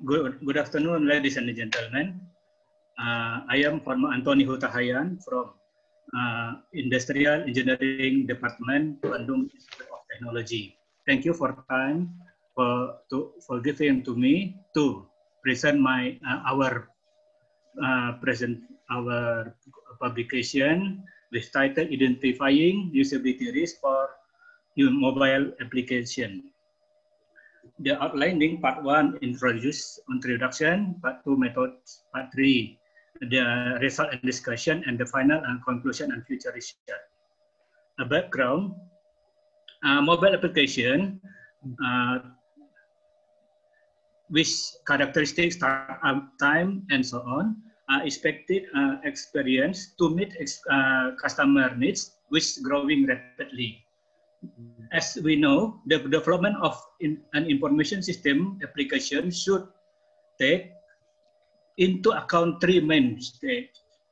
Good afternoon, ladies and gentlemen. I am Farma Antoni Hutahayan from Industrial Engineering Department, Bandung Institute of Technology. Thank you for time for giving to me to present our publication with title Identifying Usability Risk for Mobile Application. The outlining part 1 introduction, part 2 methods, part 3 the result and discussion, and the final and conclusion and future research. A background, mobile application with characteristics, startup time, and so on, are expected experience to meet customer needs, which is growing rapidly. As we know, the development of an information system application should take into account three main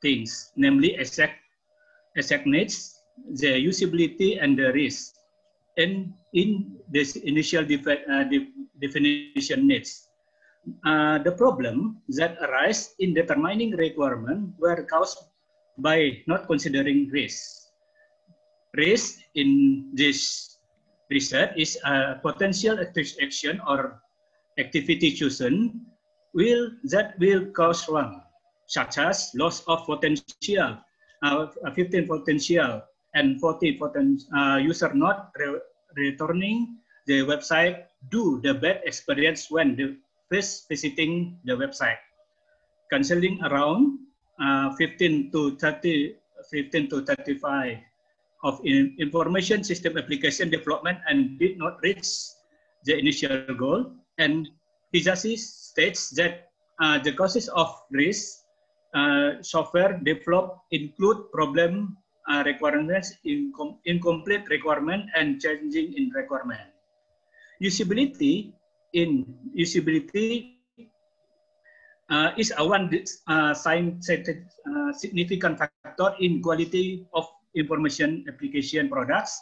things, namely exact needs, the usability, and the risk. And in this initial definition needs, the problem that arise in determining requirement were caused by not considering risk. Risk in this research is a potential action or activity chosen that will cause harm, such as loss of potential, 15 potential, and 40 user not returning the website due to the bad experience when first visiting the website. Canceling around 15 to 35 of information system application development and did not reach the initial goal. And Hisashi states that the causes of risk software developed include problem requirements, incomplete requirement, and changing in requirement. Usability is a one significant factor in quality of information application products,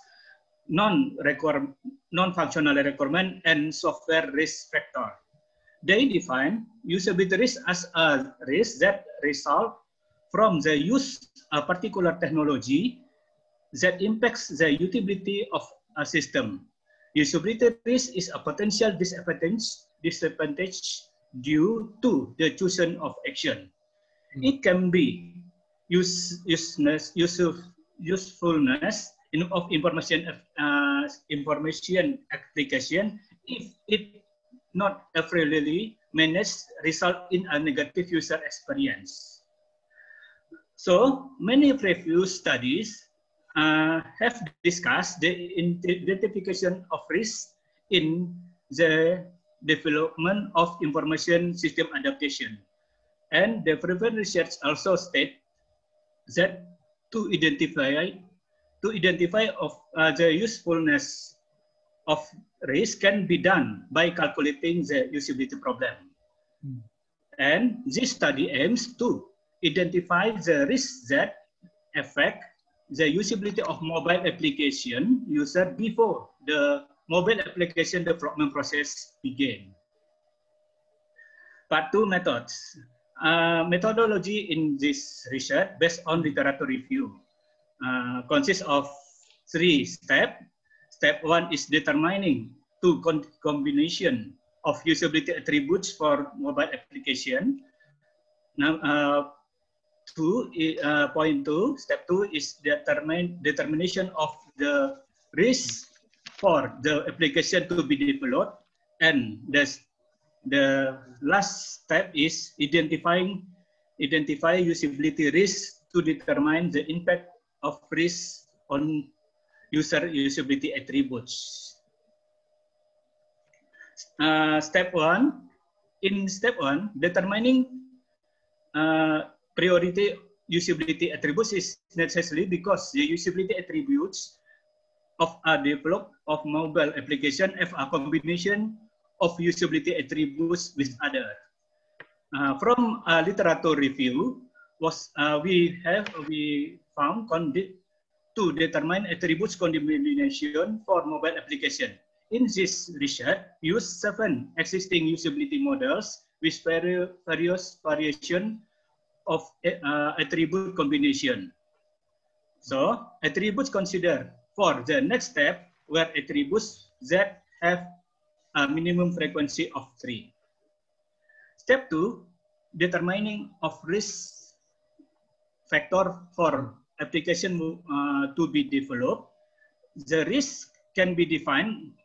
non-functional requirement, and software risk factor. They define usability risk as a risk that results from the use of a particular technology that impacts the utility of a system. Usability risk is a potential disadvantage due to the chosen of action. It can be usefulness of information application if it not appropriately managed, result in a negative user experience. So many previous studies have discussed the identification of risk in the development of information system adaptation. And the previous research also states that to identify the usefulness of risk can be done by calculating the usability problem. And this study aims to identify the risks that affect the usability of mobile application user before the mobile application development process begin. Part 2 methods. Methodology in this research based on literature review consists of 3 steps. Step 1 is determining two combination of usability attributes for mobile application. Now, point 2, step 2 is determination of the risk for the application to be developed, and the last step is identify usability risk to determine the impact of risk on user usability attributes. Step 1. In step 1, determining priority usability attributes is necessary because the usability attributes of a developed of mobile application have a combination of usability attributes with other. From literature review, we found to determine attributes combination for mobile application. In this research, use 7 existing usability models with various variation of attribute combination. So attributes considered for the next step were attributes that have a minimum frequency of 3. Step 2, determining of risk factor for application to be developed. The risk can be defined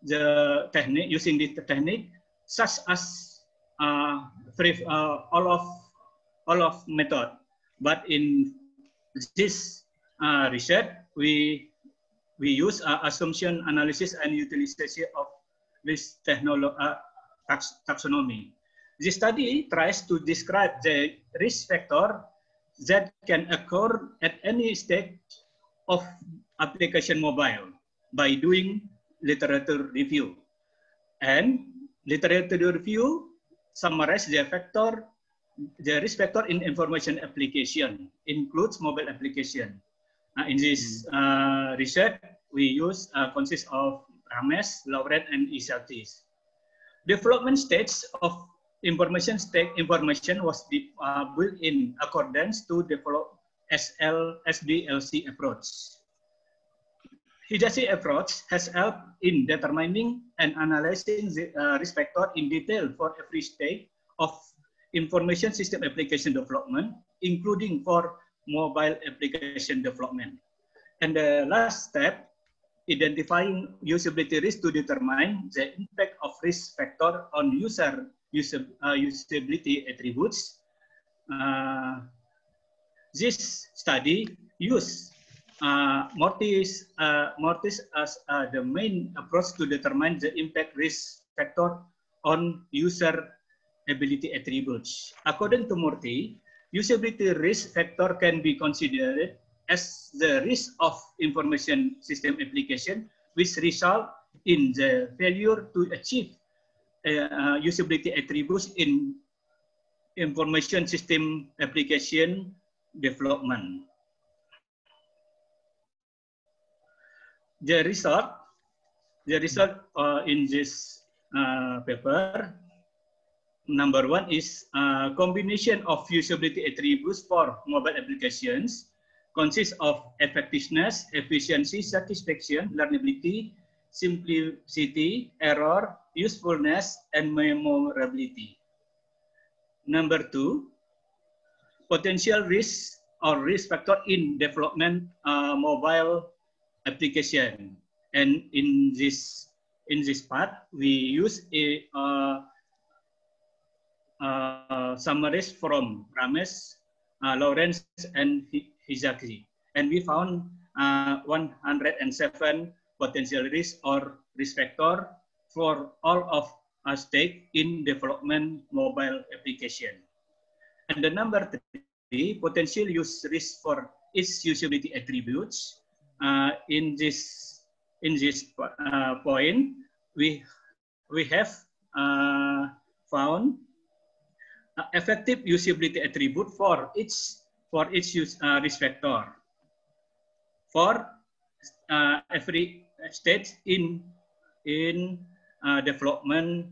using the technique such as all of method. But in this research, we use assumption analysis and utilization of risk taxonomy. This study tries to describe the risk factor that can occur at any stage of application mobile by doing literature review. And literature review summarize the risk factor in information application, includes mobile application. In this research, we use consists of Rames, Laurent, and Isakis. Development stage of information was built in accordance to develop SDLC approach. Higashi approach has helped in determining and analyzing the risk factor in detail for every stage of information system application development, including for mobile application development. And the last step, identifying usability risk to determine the impact of risk factor on usability attributes. This study used Mortis as the main approach to determine the impact risk factor on usability attributes. According to Morty, usability risk factor can be considered as the risk of information system application, which result in the failure to achieve usability attributes in information system application development. The result in this paper, number one is combination of usability attributes for mobile applications consists of effectiveness, efficiency, satisfaction, learnability, simplicity, error, usefulness, and memorability. Number two, potential risk or risk factor in development mobile application. And in this part, we use a summaries from Rames, Lawrence, and Hizaki. And we found 107 potential risk or risk factor for all of a stage in development mobile application. And the number three, potential use risk for its usability attributes. In this point, we have found effective usability attribute for its risk factor for every stage in development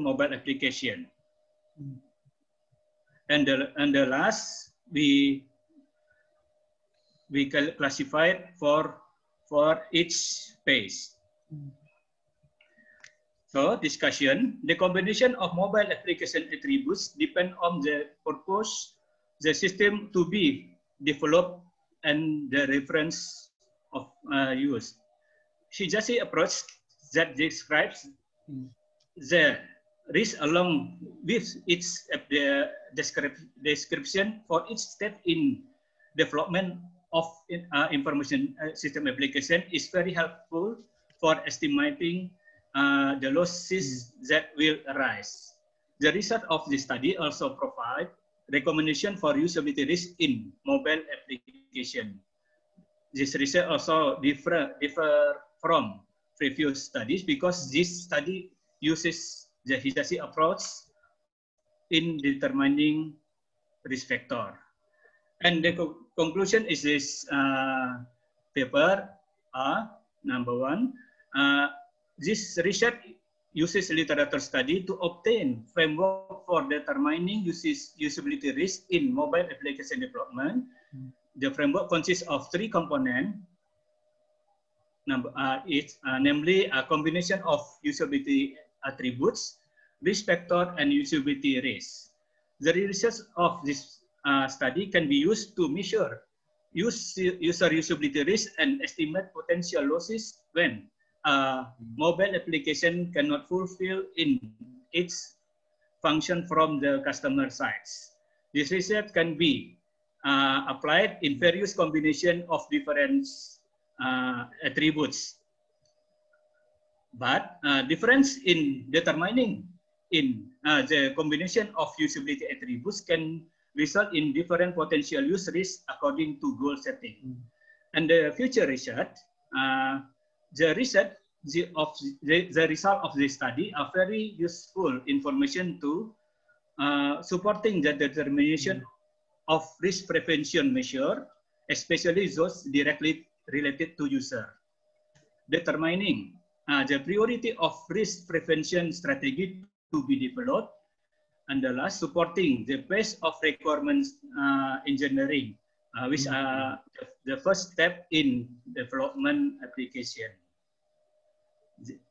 mobile application. And the last we classified for each phase. So discussion, the combination of mobile application attributes depend on the purpose, the system to be developed, and the reference of use. Higashi approach that describes the risk along with its description for each step in development of information system application is very helpful for estimating the losses that will arise. The result of this study also provide recommendation for usability risk in mobile application. This research also differ from previous studies because this study uses the Higashi approach in determining risk factor. And the conclusion is this paper, number one, this research uses literature study to obtain framework for determining usability risk in mobile application development. The framework consists of 3 components. Namely a combination of usability attributes, risk factor, and usability risk. The results of this study can be used to measure user usability risk and estimate potential losses when a mobile application cannot fulfill in its function from the customer sides. This research can be applied in various combinations of different attributes. But difference in determining in the combination of usability attributes can result in different potential use risks according to goal setting. And the future research, the result of this study are very useful information to supporting the determination of risk prevention measure, especially those directly related to user. Determining the priority of risk prevention strategy to be developed, and the last, supporting the base of requirements engineering, which are the first step in development application.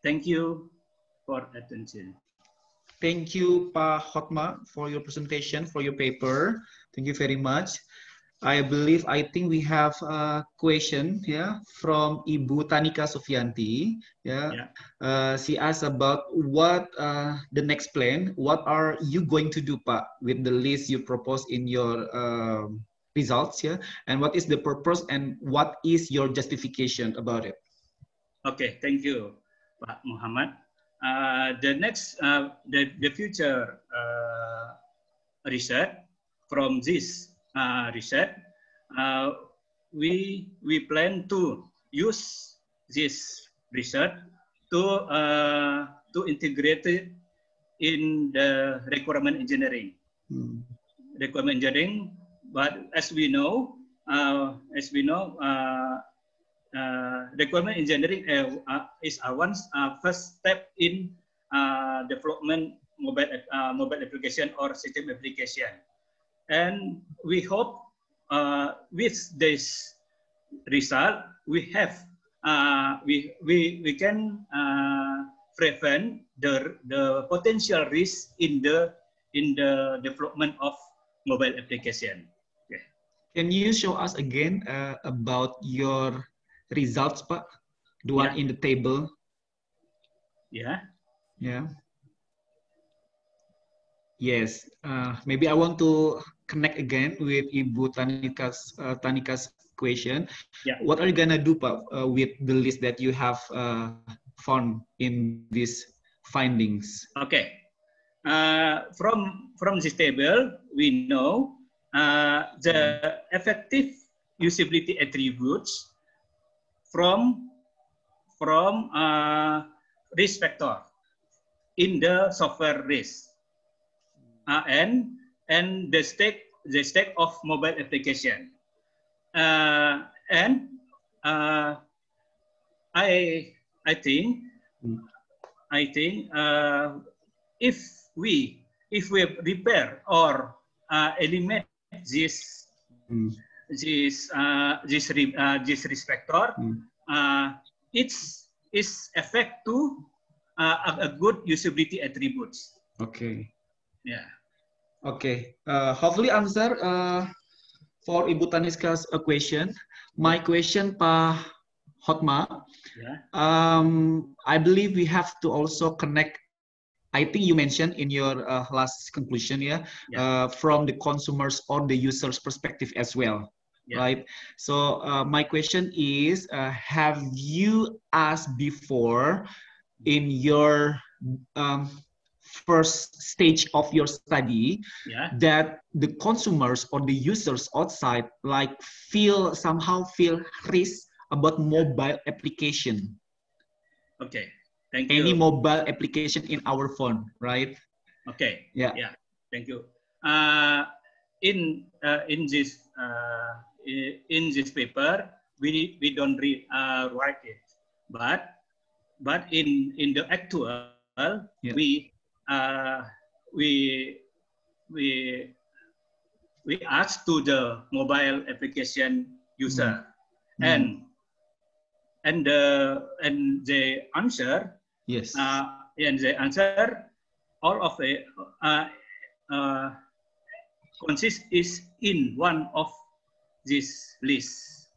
Thank you for attention. Thank you, Pak Hotma, for your presentation, for your paper. Thank you very much. I think we have a question, from Ibu Tanika Sufianti. She asked about what the next plan. What are you going to do, Pak, with the list you proposed in your results, and what is the purpose and what is your justification about it? Okay, thank you, Pak Muhammad. The next, the future research from this research, we plan to use this research to integrate it in the requirement engineering. Requirement engineering, but as we know, requirement engineering is our first step in development mobile application or system application, and we hope with this result we have we can prevent the potential risk in the development of mobile application. Okay. Can you show us again about your results, Pak? The one in the table. Yeah. Yes. Maybe I want to connect again with Ibu Tanika's question. What are you gonna do, Pak, with the list that you have found in these findings? Okay. From this table, we know the effective usability attributes from risk factor in the software risk, and the state of mobile application, and I think if we repair or eliminate this risk factor, its effect to a good usability attributes. Okay. Yeah. Okay. Hopefully answer for Ibu Tanika's question. My question, Pak Hotma. I believe we have to also connect. I think you mentioned in your last conclusion, from the consumers or the users' perspective as well, right? So my question is, have you asked before in your first stage of your study that the consumers or the users outside somehow feel risk about mobile application? Okay. Thank you. Any mobile application in our phone, right? Okay. Yeah. Thank you. In this paper, we don't write it, but in the actual yeah. we ask to the mobile application user, and the answer, yes, and the answer, all of it consists is in one of this list.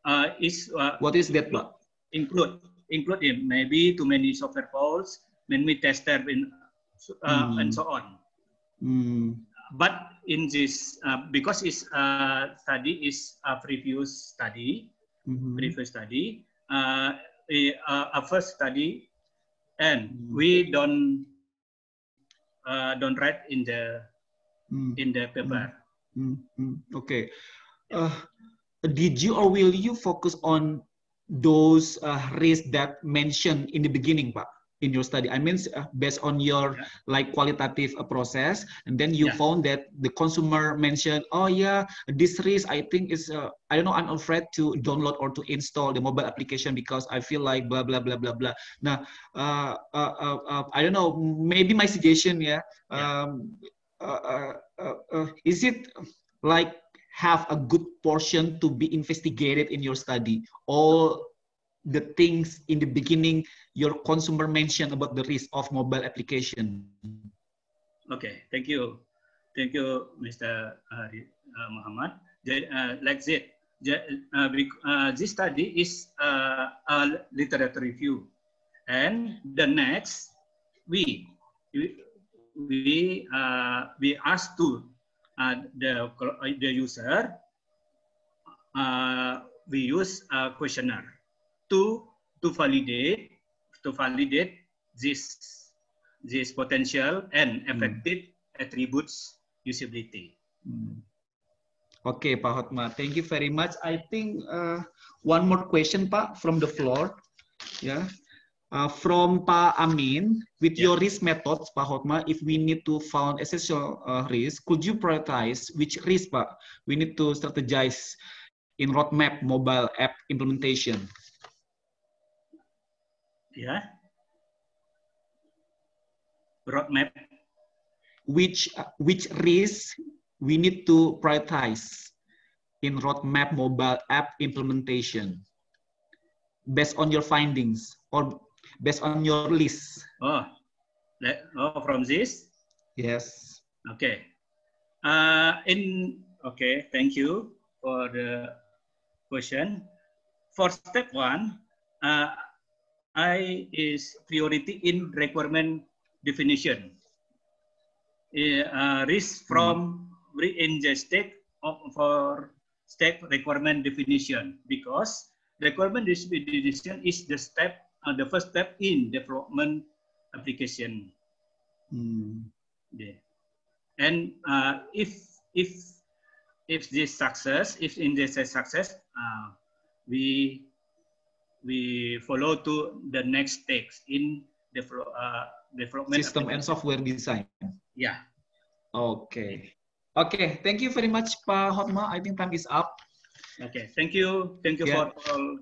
What is that, Pak? Include in maybe too many software faults, many tester in, and so on. But in this, because it's study is a previous study, a first study, and we don't write in the paper. Okay. Did you or will you focus on those risks that mentioned in the beginning, Pak, in your study? I mean, based on your like qualitative process, and then you found that the consumer mentioned, oh yeah, this risk I think is, I don't know, I'm afraid to download or to install the mobile application because I feel like blah blah blah blah blah. Now, I don't know, maybe my suggestion, is it like have a good portion to be investigated in your study? All the things in the beginning your consumer mentioned about the risk of mobile application. Okay, thank you, Mr. Muhammad. Like that, this study is a literature review, and the next we ask to the user. We use a questionnaire to validate this potential and affected attributes usability. Okay, Pak Hotma, thank you very much. I think one more question, Pak, from the floor. Yeah. From Pak Amin, with your risk methods, Pak Hotma, if we need to find essential risk, could you prioritize which risk, Pak, we need to strategize in roadmap mobile app implementation? Yeah. Roadmap. Which risk we need to prioritize in roadmap mobile app implementation based on your findings or based on your list? From this? Yes. Okay. Okay, thank you for the question. For step one, I is priority in requirement definition. Risk from in the step for step requirement definition, because requirement definition is the step, the first step in development application. Yeah. And if this success, if in this success, we follow to the next steps in development system and software design. Yeah. Okay. Okay. Thank you very much, Pak Hotma. I think time is up. Okay. Thank you. Thank you for all